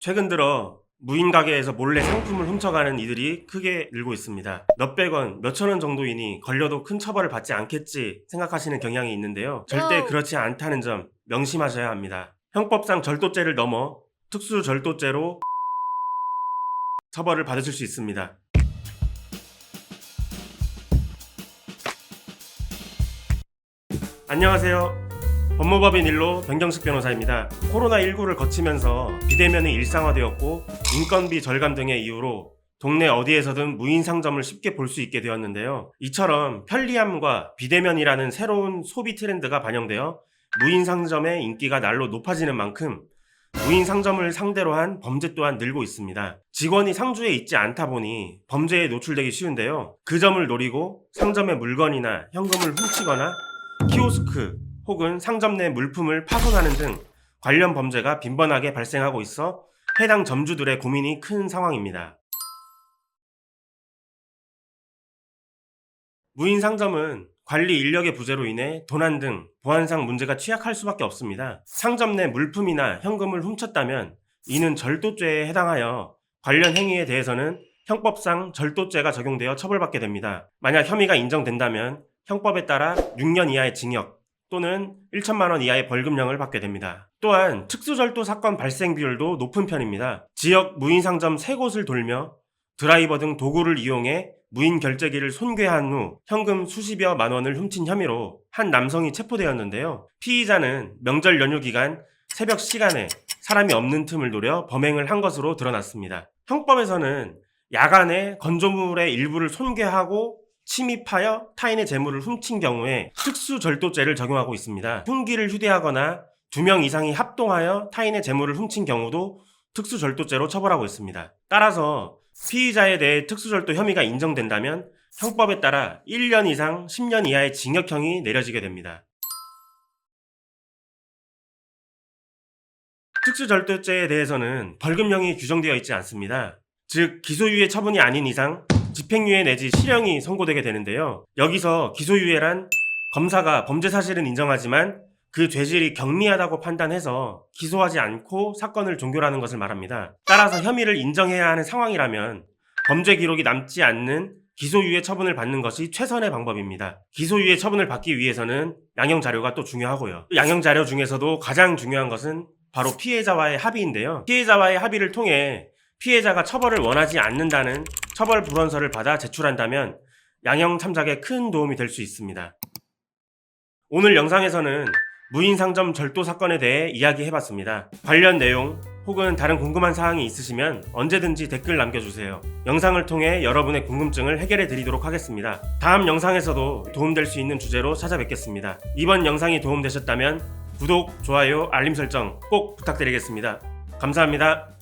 최근 들어 무인 가게에서 몰래 상품을 훔쳐가는 이들이 크게 늘고 있습니다. 몇백 원, 몇천 원 정도이니 걸려도 큰 처벌을 받지 않겠지 생각하시는 경향이 있는데요. 절대 그렇지 않다는 점 명심하셔야 합니다. 형법상 절도죄를 넘어 특수절도죄로 처벌을 받으실 수 있습니다. 안녕하세요. 법무법인 일로 변경식 변호사입니다. 코로나19를 거치면서 비대면이 일상화되었고 인건비 절감 등의 이유로 동네 어디에서든 무인 상점을 쉽게 볼 수 있게 되었는데요. 이처럼 편리함과 비대면이라는 새로운 소비 트렌드가 반영되어 무인 상점의 인기가 날로 높아지는 만큼 무인 상점을 상대로 한 범죄 또한 늘고 있습니다. 직원이 상주에 있지 않다 보니 범죄에 노출되기 쉬운데요. 그 점을 노리고 상점의 물건이나 현금을 훔치거나 키오스크 혹은 상점 내 물품을 파손하는 등 관련 범죄가 빈번하게 발생하고 있어 해당 점주들의 고민이 큰 상황입니다. 무인 상점은 관리 인력의 부재로 인해 도난 등 보안상 문제가 취약할 수밖에 없습니다. 상점 내 물품이나 현금을 훔쳤다면 이는 절도죄에 해당하여 관련 행위에 대해서는 형법상 절도죄가 적용되어 처벌받게 됩니다. 만약 혐의가 인정된다면 형법에 따라 6년 이하의 징역 또는 1천만 원 이하의 벌금형을 받게 됩니다. 또한 특수절도 사건 발생 비율도 높은 편입니다. 지역 무인 상점 3곳을 돌며 드라이버 등 도구를 이용해 무인 결제기를 손괴한 후 현금 수십여만 원을 훔친 혐의로 한 남성이 체포되었는데요. 피의자는 명절 연휴 기간 새벽 시간에 사람이 없는 틈을 노려 범행을 한 것으로 드러났습니다. 형법에서는 야간에 건조물의 일부를 손괴하고 침입하여 타인의 재물을 훔친 경우에 특수절도죄를 적용하고 있습니다. 흉기를 휴대하거나 2명 이상이 합동하여 타인의 재물을 훔친 경우도 특수절도죄로 처벌하고 있습니다. 따라서 피의자에 대해 특수절도 혐의가 인정된다면 형법에 따라 1년 이상 10년 이하의 징역형이 내려지게 됩니다. 특수절도죄에 대해서는 벌금형이 규정되어 있지 않습니다. 즉 기소유예 처분이 아닌 이상 집행유예 내지 실형이 선고되게 되는데요. 여기서 기소유예란 검사가 범죄 사실은 인정하지만 그 죄질이 경미하다고 판단해서 기소하지 않고 사건을 종결하는 것을 말합니다. 따라서 혐의를 인정해야 하는 상황이라면 범죄 기록이 남지 않는 기소유예 처분을 받는 것이 최선의 방법입니다. 기소유예 처분을 받기 위해서는 양형자료가 또 중요하고요. 양형자료 중에서도 가장 중요한 것은 바로 피해자와의 합의인데요. 피해자와의 합의를 통해 피해자가 처벌을 원하지 않는다는 처벌 불원서를 받아 제출한다면 양형 참작에 큰 도움이 될 수 있습니다. 오늘 영상에서는 무인 상점 절도 사건에 대해 이야기해봤습니다. 관련 내용 혹은 다른 궁금한 사항이 있으시면 언제든지 댓글 남겨주세요. 영상을 통해 여러분의 궁금증을 해결해 드리도록 하겠습니다. 다음 영상에서도 도움될 수 있는 주제로 찾아뵙겠습니다. 이번 영상이 도움되셨다면 구독, 좋아요, 알림 설정 꼭 부탁드리겠습니다. 감사합니다.